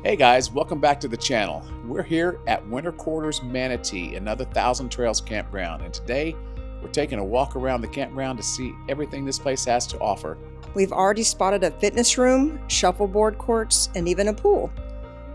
Hey guys, welcome back to the channel. We're here at Winter Quarters Manatee, another Thousand Trails campground, and today we're taking a walk around the campground to see everything this place has to offer. We've already spotted a fitness room, shuffleboard courts, and even a pool.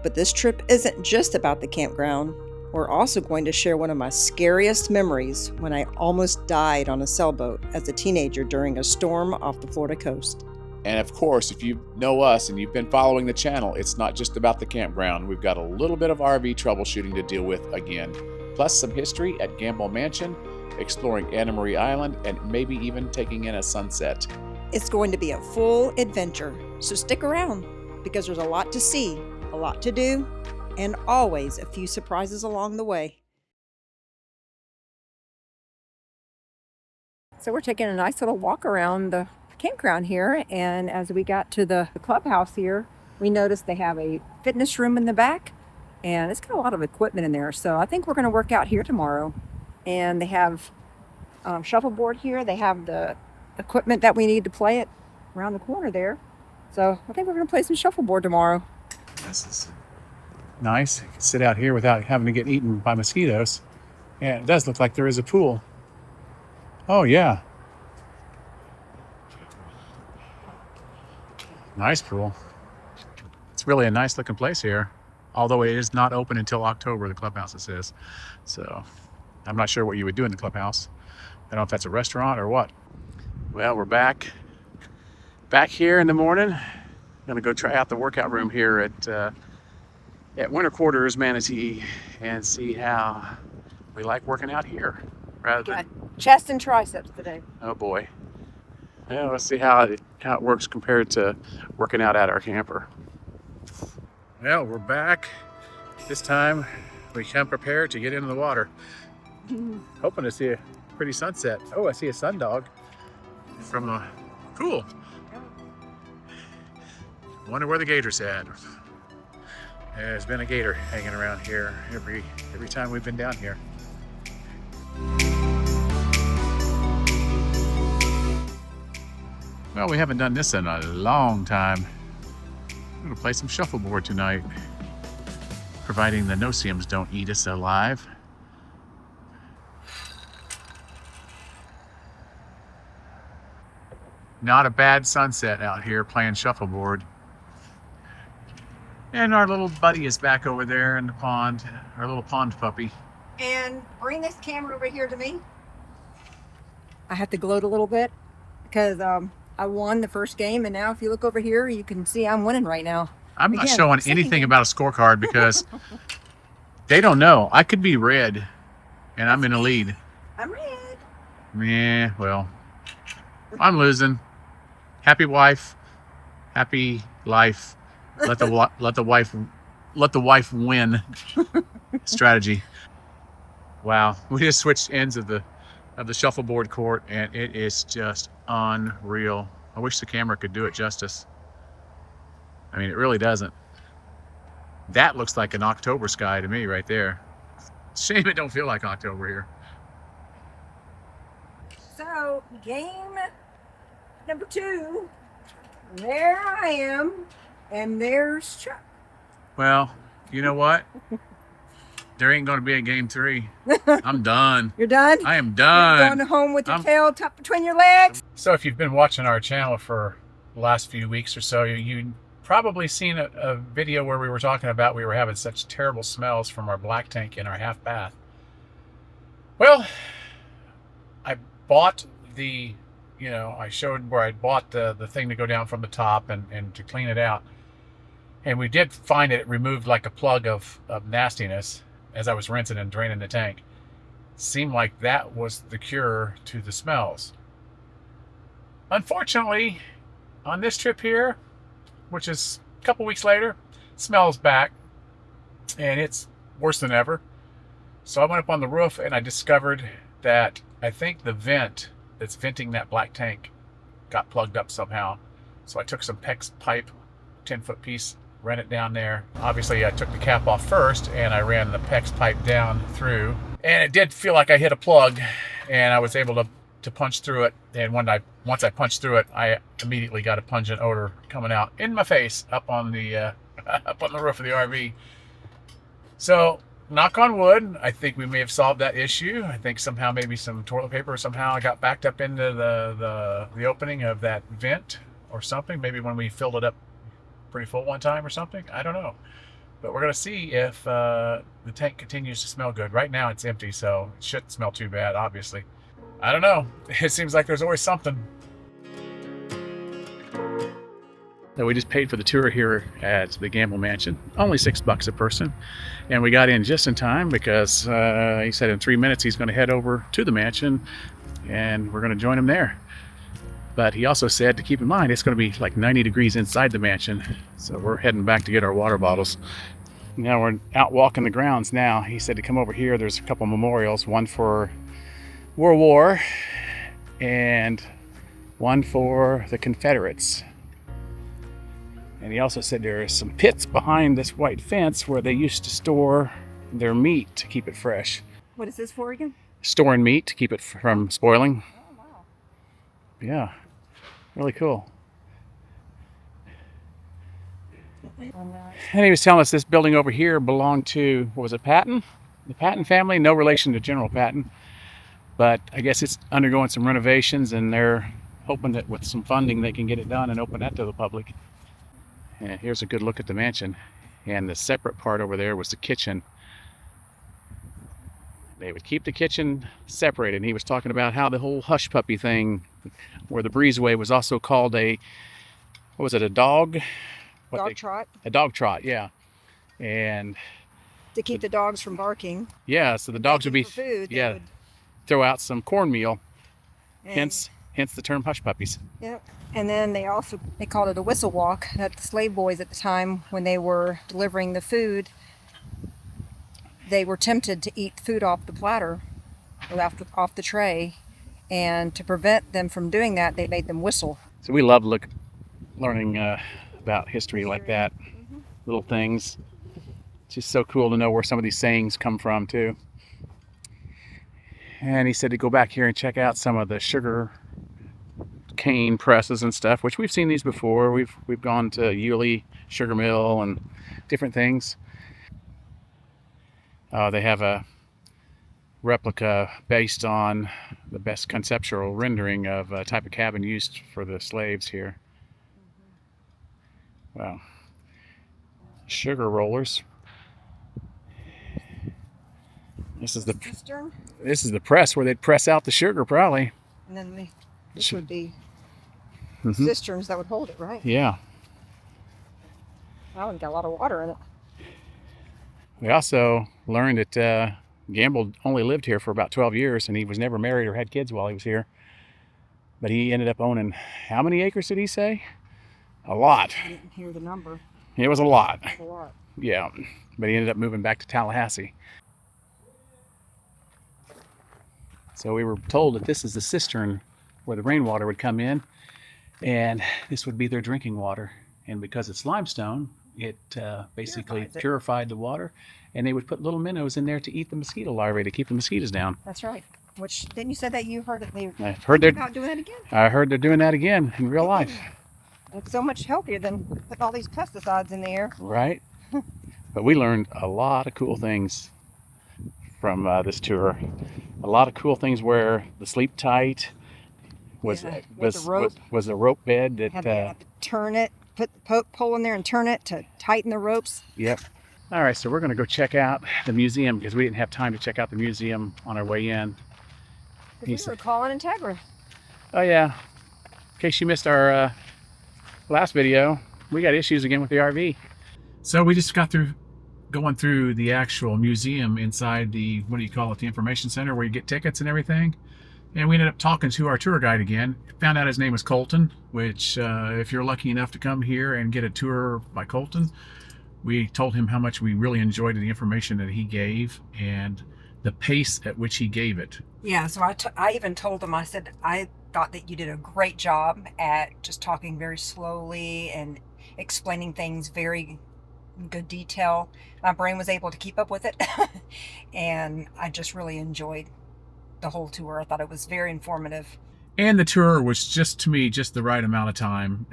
But this trip isn't just about the campground. We're also going to share one of my scariest memories when I almost died on a sailboat as a teenager during a storm off the Florida coast. And of course, if you know us and you've been following the channel, it's not just about the campground. We've got a little bit of RV troubleshooting to deal with again, plus some history at Gamble Mansion, exploring Anna Marie Island, and maybe even taking in a sunset. It's going to be a full adventure, so stick around because there's a lot to see, a lot to do, and always a few surprises along the way. So we're taking a nice little walk around the campground here, and as we got to the clubhouse here, we noticed they have a fitness room in the back, and it's got a lot of equipment in there. So I think we're going to work out here tomorrow. And they have shuffleboard here. They have the equipment that we need to play it around the corner there. So I think we're going to play some shuffleboard tomorrow. This is nice. You can sit out here without having to get eaten by mosquitoes. And it does look like there is a pool. Oh yeah. Nice pool. It's really a nice looking place here, although it is not open until October, the clubhouse it says. So I'm not sure what you would do in the clubhouse. I don't know if that's a restaurant or what. Well, we're back here in the morning. I'm gonna go try out the workout room here at Winter Quarters Manatee and see how we like working out here rather than Chest and triceps today. Oh boy. Yeah, let's see how it works compared to working out at our camper. Well, we're back. This time we come prepared to get into the water. Hoping to see a pretty sunset. Oh, I see a sundog from the pool. Wonder where the gator's at. There's been a gator hanging around here every time we've been down here. Well, we haven't done this in a long time. I'm gonna play some shuffleboard tonight, providing the no-see-ums don't eat us alive. Not a bad sunset out here playing shuffleboard. And our little buddy is back over there in the pond, our little pond puppy. And bring this camera over here to me. I have to gloat a little bit because I won the first game, and now if you look over here, you can see I'm winning right now. I'm not showing anything about a scorecard because they don't know. I could be red, and I'm in the lead. I'm red. Yeah, well, I'm losing. Happy wife, happy life. Let the wife win. Strategy. Wow, we just switched ends of the shuffleboard court, and it is just unreal. I wish the camera could do it justice. I mean, it really doesn't. That looks like an October sky to me right there. Shame it don't feel like October here. So, game number 2. There I am, and there's Chuck. Well, you know what? There ain't going to be a game 3. I'm done. You're done? I am done. You're going home with your tail tucked between your legs? So if you've been watching our channel for the last few weeks or so, you probably seen a video where we were talking about we were having such terrible smells from our black tank in our half bath. Well, I bought I showed where I bought the thing to go down from the top and to clean it out. And we did find it removed like a plug of nastiness as I was rinsing and draining the tank. Seemed like that was the cure to the smells. Unfortunately, on this trip here, which is a couple weeks later, smells back and it's worse than ever. So I went up on the roof and I discovered that I think the vent that's venting that black tank got plugged up somehow. So I took some PEX pipe, 10-foot piece, ran it down there. Obviously I took the cap off first and I ran the PEX pipe down through, and it did feel like I hit a plug, and I was able to punch through it. And once I punched through it, I immediately got a pungent odor coming out in my face up on the up on the roof of the RV. So, knock on wood, I think we may have solved that issue. I think somehow maybe some toilet paper somehow got backed up into the opening of that vent or something. Maybe when we filled it up pretty full one time or something. I don't know. But we're going to see if the tank continues to smell good. Right now it's empty, so it shouldn't smell too bad, obviously. I don't know. It seems like there's always something. So we just paid for the tour here at the Gamble Mansion. Only $6 a person. And we got in just in time because he said in 3 minutes he's going to head over to the mansion and we're going to join him there. But he also said to keep in mind it's going to be like 90 degrees inside the mansion. So we're heading back to get our water bottles. Now we're out walking the grounds now. He said to come over here. There's a couple memorials, one for World War and one for the Confederates. And he also said there are some pits behind this white fence where they used to store their meat to keep it fresh. What is this for again? Storing meat to keep it from spoiling. Oh, wow. Yeah, really cool. And he was telling us this building over here belonged to, what was it, Patton? The Patton family, no relation to General Patton. But I guess it's undergoing some renovations and they're hoping that with some funding they can get it done and open that to the public. And here's a good look at the mansion. And the separate part over there was the kitchen. They would keep the kitchen separated. And he was talking about how the whole hush puppy thing, where the breezeway was also called a, what was it, a dog? Dog trot. A dog trot, yeah. And To keep the dogs from barking. yeah, so the dogs would be, For food, yeah, would, throw out some cornmeal. and, Hence the term hush puppies. Yep. And then they called it a whistle walk. That the slave boys at the time, when they were delivering the food, they were tempted to eat food off the platter, or off the tray, and to prevent them from doing that, they made them whistle. So we love learning about history like that, little things. It's just so cool to know where some of these sayings come from too. And he said to go back here and check out some of the sugar cane presses and stuff, which we've seen these before. We've gone to Yulee Sugar Mill and different things. They have a replica based on the best conceptual rendering of a type of cabin used for the slaves here. Wow. Sugar rollers. This is the Cistern. This is the press where they'd press out the sugar, probably. And then this would be Mm-hmm. cisterns that would hold it, right? Yeah. Wow, and got a lot of water in it. We also learned that Gamble only lived here for about 12 years, and he was never married or had kids while he was here. But he ended up owning, how many acres did he say? A lot. I didn't hear the number. It was a lot. It's a lot. Yeah. But he ended up moving back to Tallahassee. So we were told that this is the cistern where the rainwater would come in, and this would be their drinking water. And because it's limestone, it basically Purifies it. purified the water, and they would put little minnows in there to eat the mosquito larvae to keep the mosquitoes down. That's right. Which, didn't you say that you heard that they I've heard they're about doing that again? I heard they're doing that again in real life, It's so much healthier than putting all these pesticides in the air. right? But we learned a lot of cool things from this tour. A lot of cool things where the sleep tight was Yeah, with the rope. was a rope bed that Had to turn it, put the pole in there and turn it to tighten the ropes. Yep. All right, so we're going to go check out the museum because we didn't have time to check out the museum on our way in. We were calling Integra. Oh yeah, in case you missed our last video, we got issues again with the RV. So we just got through going through the actual museum inside the, what do you call it, the information center where you get tickets and everything. And we ended up talking to our tour guide again. Found out his name was Colton, which if you're lucky enough to come here and get a tour by Colton, we told him how much we really enjoyed the information that he gave and the pace at which he gave it. Yeah, so I even told him, I said, I thought that you did a great job at just talking very slowly and explaining things very in good detail. My brain was able to keep up with it. And I just really enjoyed the whole tour. I thought it was very informative. And the tour was just, to me, just the right amount of time,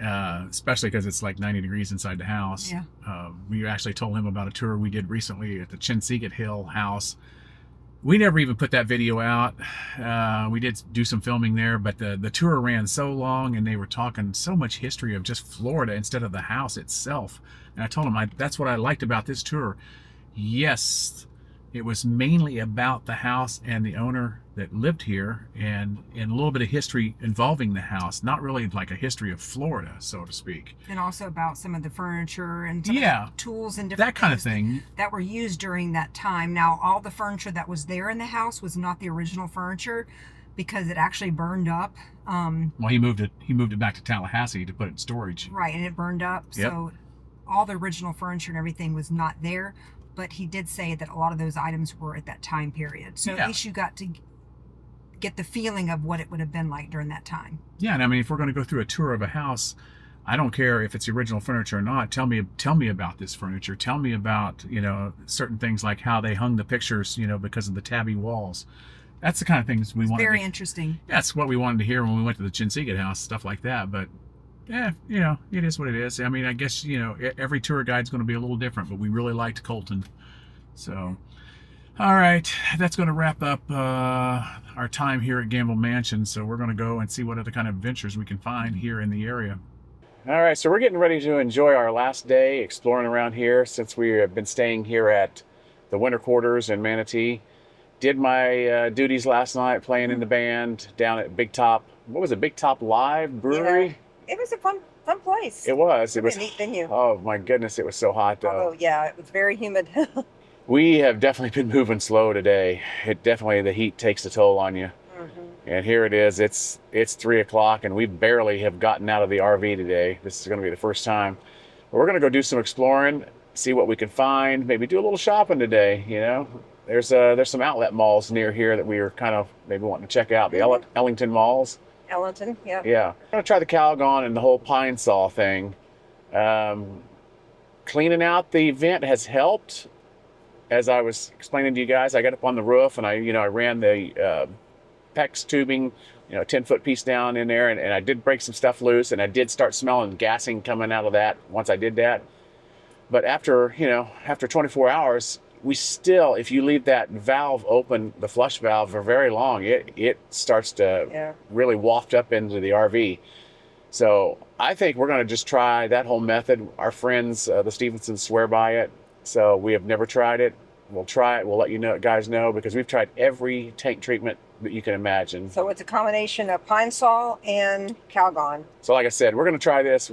especially because it's like 90 degrees inside the house. Yeah. We actually told him about a tour we did recently at the Chinsegat Hill house. We never even put that video out. We did do some filming there, but the tour ran so long and they were talking so much history of just Florida instead of the house itself. And I told them that's what I liked about this tour. Yes, it was mainly about the house and the owner that lived here, and a little bit of history involving the house, not really like a history of Florida, so to speak. And also about some of the furniture and some of the tools and different that kind of things thing that were used during that time. Now, all the furniture that was there in the house was not the original furniture because it actually burned up. Well, he moved it back to Tallahassee to put it in storage. Right, and it burned up. Yep. So all the original furniture and everything was not there. But he did say that a lot of those items were at that time period. So at least you got to get the feeling of what it would have been like during that time. Yeah, and I mean, if we're going to go through a tour of a house, I don't care if it's the original furniture or not. Tell me about this furniture. Tell me about, certain things like how they hung the pictures, because of the tabby walls. That's the kind of things we wanted. Very interesting. That's what we wanted to hear when we went to the Chinsegat house, stuff like that. But yeah, it is what it is. I mean, I guess, every tour guide's going to be a little different, but we really liked Colton. So, all right, that's going to wrap up our time here at Gamble Mansion. So we're going to go and see what other kind of adventures we can find here in the area. All right, so we're getting ready to enjoy our last day exploring around here since we have been staying here at the Winter Quarters in Manatee. Did my duties last night playing in the band down at Big Top. What was it, Big Top Live Brewery? Yeah, it was a fun place. It was. It was a neat venue. Oh my goodness, it was so hot though. Oh yeah, it was very humid. We have definitely been moving slow today. The heat takes a toll on you. Mm-hmm. And here it is. It's 3 o'clock and we barely have gotten out of the RV today. This is going to be the first time. But we're going to go do some exploring, see what we can find, maybe do a little shopping today. There's some outlet malls near here that we are kind of maybe wanting to check out. The Ellington malls. Ellington, yeah. Yeah. I'm going to try the Calgon and the whole pine saw thing. Cleaning out the vent has helped. As I was explaining to you guys, I got up on the roof and I ran the PEX tubing, 10-foot piece down in there, and I did break some stuff loose, and I did start smelling gassing coming out of that once I did that. But after 24 hours, we still, if you leave that valve open, the flush valve, for very long, it starts to really waft up into the RV. So I think we're going to just try that whole method. Our friends, the Stevensons, swear by it. So we have never tried it. We'll try it. We'll let you guys know, because we've tried every tank treatment that you can imagine. So it's a combination of pine saw and Calgon. So like I said, we're going to try this.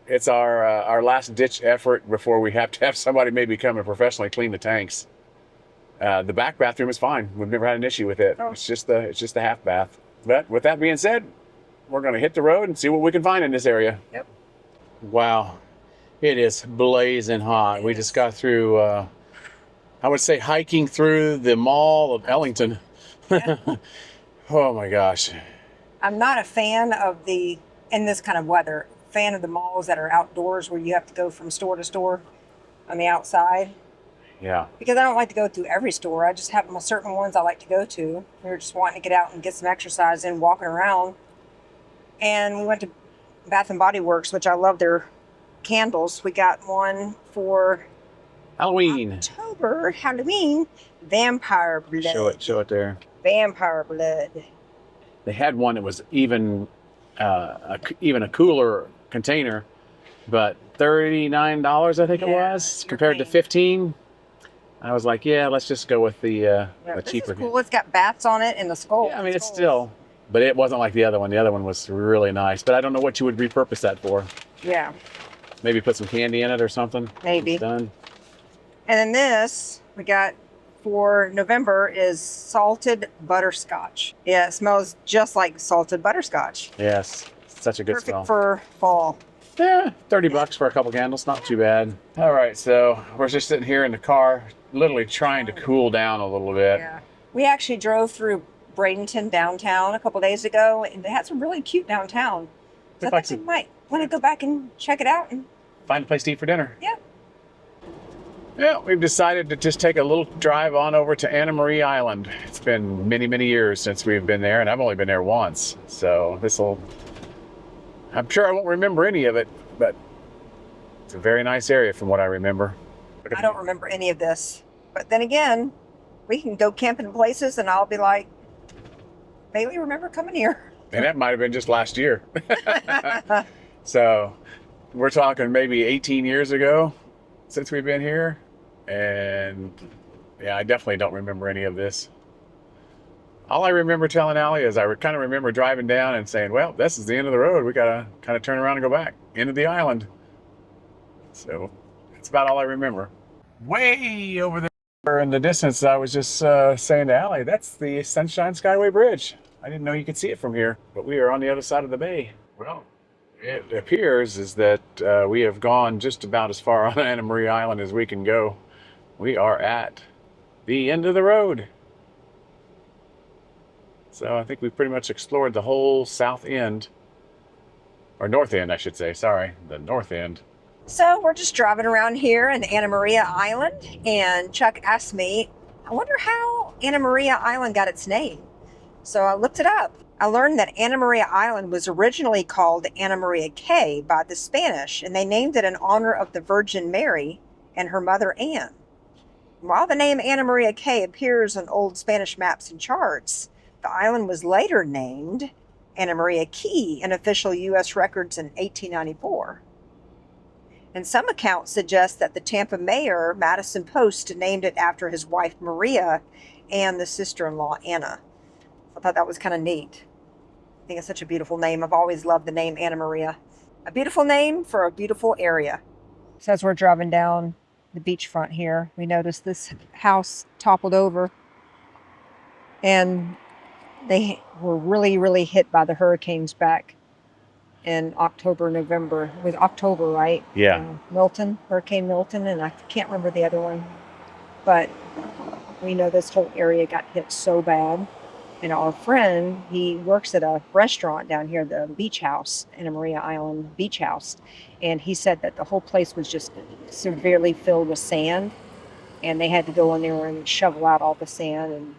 It's our last ditch effort before we have to have somebody maybe come and professionally clean the tanks. The back bathroom is fine. We've never had an issue with it. Oh. It's just the half bath. But with that being said, we're going to hit the road and see what we can find in this area. Yep. Wow. It is blazing hot. We just got through, I would say, hiking through the Mall of Ellington. Yeah. Oh my gosh. I'm not a fan of in this kind of weather, fan of the malls that are outdoors where you have to go from store to store on the outside. Yeah. Because I don't like to go through every store. I just have certain ones I like to go to. We were just wanting to get out and get some exercise in, walking around. And we went to Bath & Body Works, which I love their candles. We got one for Halloween. October, Halloween, vampire blood. Show it there. Vampire blood. They had one that was even a cooler container, but $39 I think it was compared to $15. I was like, yeah, let's just go with the cheaper. This is cool. It's got bats on it and the skull. Yeah, I mean, it's still, but it wasn't like the other one. The other one was really nice, but I don't know what you would repurpose that for. Yeah. Maybe put some candy in it or something. Maybe. It's done. And then this we got for November is salted butterscotch. Yeah, it smells just like salted butterscotch. Yes, such a good smell. Perfect for fall. Yeah, $30 for a couple candles, not too bad. All right, so we're just sitting here in the car, literally trying to cool down a little bit. Yeah. We actually drove through Bradenton downtown a couple days ago, and they had some really cute downtown. So I think we might want to go back and check it out and find a place to eat for dinner. Yeah. Yeah, we've decided to just take a little drive on over to Anna Maria Island. It's been many, many years since we've been there, and I've only been there once. So I'm sure I won't remember any of it, but it's a very nice area from what I remember. I don't remember any of this. But then again, we can go camping places and I'll be like, Bailey, remember coming here? And that might have been just last year. So we're talking maybe 18 years ago since we've been here. And yeah, I definitely don't remember any of this. All I remember telling Allie is I kind of remember driving down and saying, well, this is the end of the road. We got to kind of turn around and go back into the island. So that's about all I remember. Way over there in the distance, I was just saying to Allie, that's the Sunshine Skyway Bridge. I didn't know you could see it from here, but we are on the other side of the bay. Well, it appears is that we have gone just about as far on Anna Maria Island as we can go. We are at the end of the road. So I think we've pretty much explored the whole south end, or north end, I should say. Sorry, the north end. So we're just driving around here in Anna Maria Island, and Chuck asked me, I wonder how Anna Maria Island got its name. So I looked it up. I learned that Anna Maria Island was originally called Anna Maria Cay by the Spanish, and they named it in honor of the Virgin Mary and her mother Anne. While the name Anna Maria Cay appears on old Spanish maps and charts, the island was later named Anna Maria Key in official U.S. records in 1894. And some accounts suggest that the Tampa mayor, Madison Post, named it after his wife Maria and the sister-in-law Anna. I thought that was kind of neat. I think it's such a beautiful name. I've always loved the name Anna Maria. A beautiful name for a beautiful area. So as we're driving down the beachfront here, we noticed this house toppled over, and they were really, really hit by the hurricanes back in October, November. It was October, right? Yeah. Hurricane Milton, and I can't remember the other one. But we know this whole area got hit so bad. And our friend, he works at a restaurant down here, the beach house, Anna Maria Island Beach House. And he said that the whole place was just severely filled with sand. And they had to go in there and shovel out all the sand and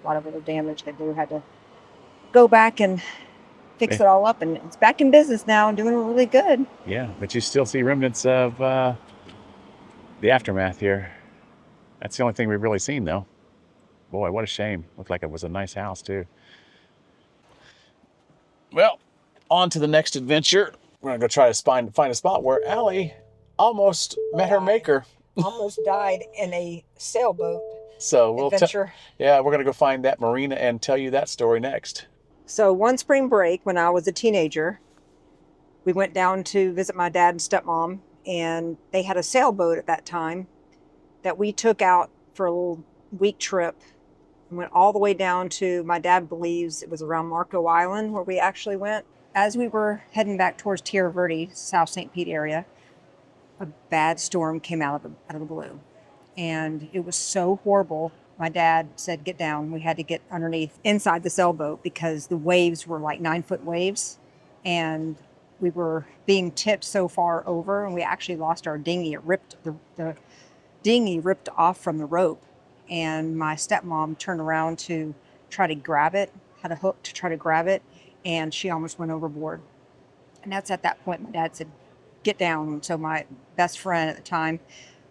a lot of other damage. They had to go back and fix it all up. And it's back in business now and doing really good. Yeah, but you still see remnants of the aftermath here. That's the only thing we've really seen, though. Boy, what a shame. Looked like it was a nice house, too. Well, on to the next adventure. We're going to go try to find a spot where Allie almost met her maker. Almost died in a sailboat So adventure. we're going to go find that marina and tell you that story next. So one spring break when I was a teenager, we went down to visit my dad and stepmom, and they had a sailboat at that time that we took out for a little week trip. Went all the way down to, my dad believes it was around Marco Island where we actually went. As we were heading back towards Tierra Verde, South St. Pete area, a bad storm came out of the blue. And it was so horrible. My dad said, get down. We had to get underneath inside the sailboat because the waves were like 9-foot waves. And we were being tipped so far over, and we actually lost our dinghy. It ripped, the dinghy ripped off from the rope. And my stepmom turned around to try to grab it, had a hook to try to grab it, and she almost went overboard. And that's at that point my dad said, get down. So my best friend at the time,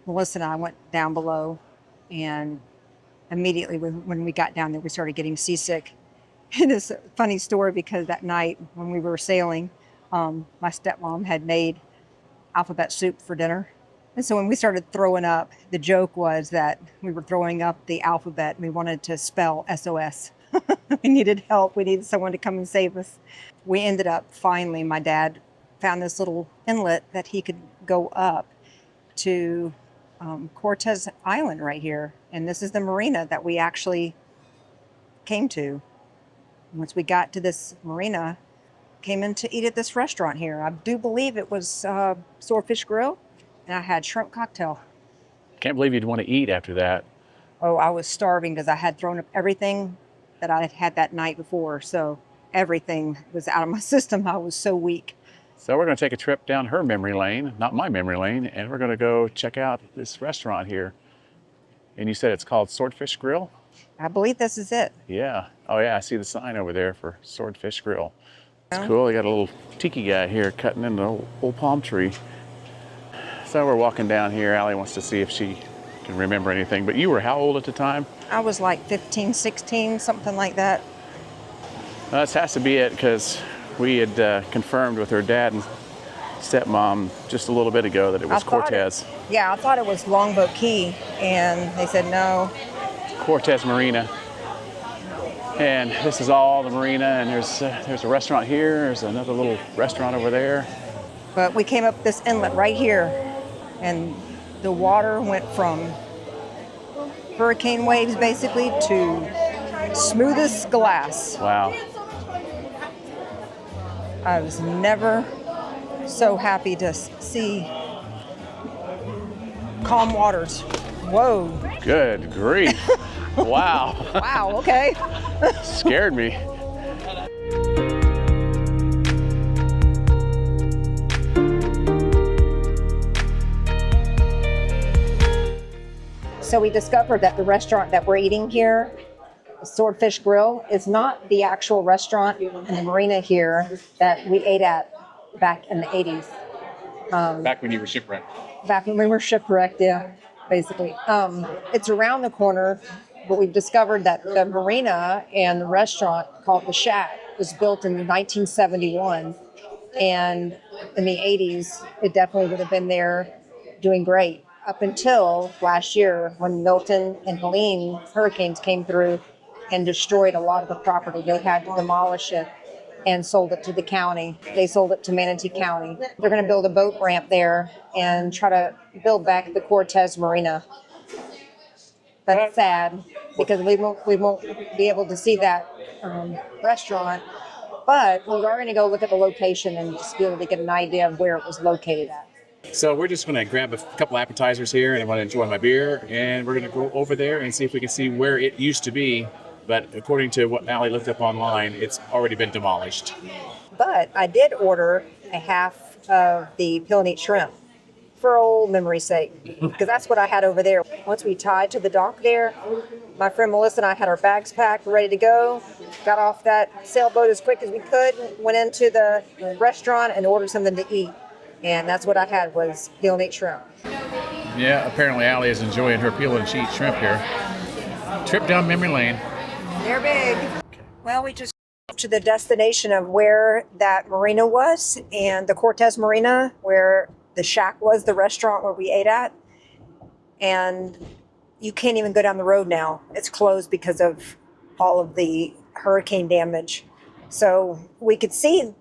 Melissa, and I went down below, and immediately when we got down there, we started getting seasick. And it's a funny story because that night when we were sailing, my stepmom had made alphabet soup for dinner. And so when we started throwing up, the joke was that we were throwing up the alphabet and we wanted to spell SOS. We needed help. We needed someone to come and save us. We ended up, finally, my dad found this little inlet that he could go up to Quaters Island right here. And this is the marina that we actually came to. Once we got to this marina, came in to eat at this restaurant here. I do believe it was Swordfish Grill. And I had shrimp cocktail. Can't believe you'd want to eat after that. Oh, I was starving because I had thrown up everything that I had had that night before. So everything was out of my system. I was so weak. So we're going to take a trip down her memory lane, not my memory lane, and we're going to go check out this restaurant here. And you said it's called Swordfish Grill? I believe this is it. Yeah. Oh yeah, I see the sign over there for Swordfish Grill. It's cool. They got a little tiki guy here cutting in the old palm tree. So we're walking down here. Allie wants to see if she can remember anything. But you were how old at the time? I was like 15, 16, something like that. This has to be it because we had confirmed with her dad and stepmom just a little bit ago that it was Cortez. I thought it was Longboat Key, and they said no. Cortez Marina. And this is all the marina, and there's a restaurant here, there's another little restaurant over there. But we came up this inlet right here, and the water went from hurricane waves basically to smoothest glass. Wow. I was never so happy to see calm waters. Whoa. Good grief. Wow. Wow, okay. Scared me. So we discovered that the restaurant that we're eating here, Swordfish Grill, is not the actual restaurant in the marina here that we ate at back in the 80s. Back when you were shipwrecked. Back when we were shipwrecked, yeah, basically. It's around the corner, but we've discovered that the marina and the restaurant called The Shack was built in 1971. And in the 80s, it definitely would have been there doing great. Up until last year when Milton and Helene hurricanes came through and destroyed a lot of the property. They had to demolish it and sold it to the county. They sold it to Manatee County. They're going to build a boat ramp there and try to build back the Cortez Marina. That's sad because we won't be able to see that restaurant, but we are going to go look at the location and just be able to get an idea of where it was located at. So we're just going to grab a couple appetizers here, and I want to enjoy my beer, and we're going to go over there and see if we can see where it used to be. But according to what Allie looked up online, it's already been demolished. But I did order a half of the peel and eat shrimp for old memory's sake, because that's what I had over there. Once we tied to the dock there, my friend Melissa and I had our bags packed, ready to go, got off that sailboat as quick as we could, went into the restaurant and ordered something to eat. And that's what I had was peel and eat shrimp. Yeah, apparently Allie is enjoying her peel and eat shrimp here. Trip down memory lane. They're big. Well, we just got to the destination of where that marina was, and the Cortez Marina, where the Shack was, the restaurant where we ate at. And you can't even go down the road now. It's closed because of all of the hurricane damage. So we could see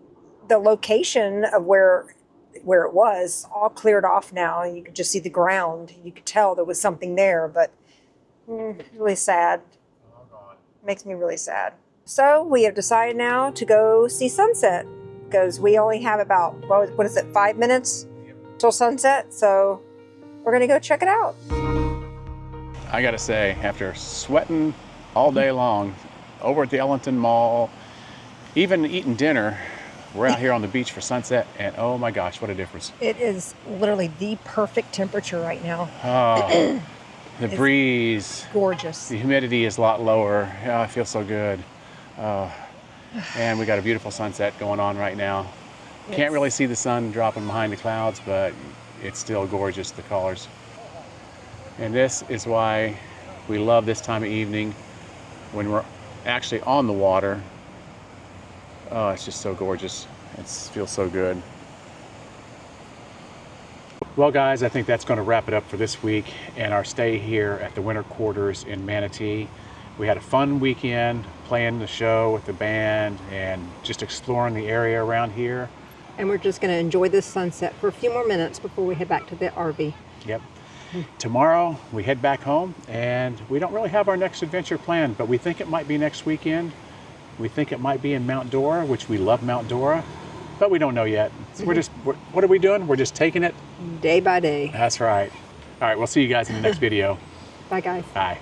the location of where it was all cleared off now. You could just see the ground. You could tell there was something there, but really sad. Makes me really sad. So we have decided now to go see sunset because we only have about, what is it, 5 minutes till sunset. So we're going to go check it out. I got to say, after sweating all day long over at the Ellington Mall, even eating dinner, we're out here on the beach for sunset, and oh my gosh, what a difference. It is literally the perfect temperature right now. Oh, the breeze. Gorgeous. The humidity is a lot lower. Oh, it feels so good. And we got a beautiful sunset going on right now. Yes. Can't really see the sun dropping behind the clouds, but it's still gorgeous, the colors. And this is why we love this time of evening when we're actually on the water. Oh, it's just so gorgeous. It feels so good. Well, guys, I think that's going to wrap it up for this week and our stay here at the Winter Quarters in Manatee. We had a fun weekend playing the show with the band and just exploring the area around here. And we're just going to enjoy this sunset for a few more minutes before we head back to the RV. Yep. Tomorrow we head back home, and we don't really have our next adventure planned, but we think it might be next weekend. We think it might be in Mount Dora, which we love Mount Dora, but we don't know yet. So what are we doing? We're just taking it day by day. That's right. All right, we'll see you guys in the next video. Bye, guys. Bye.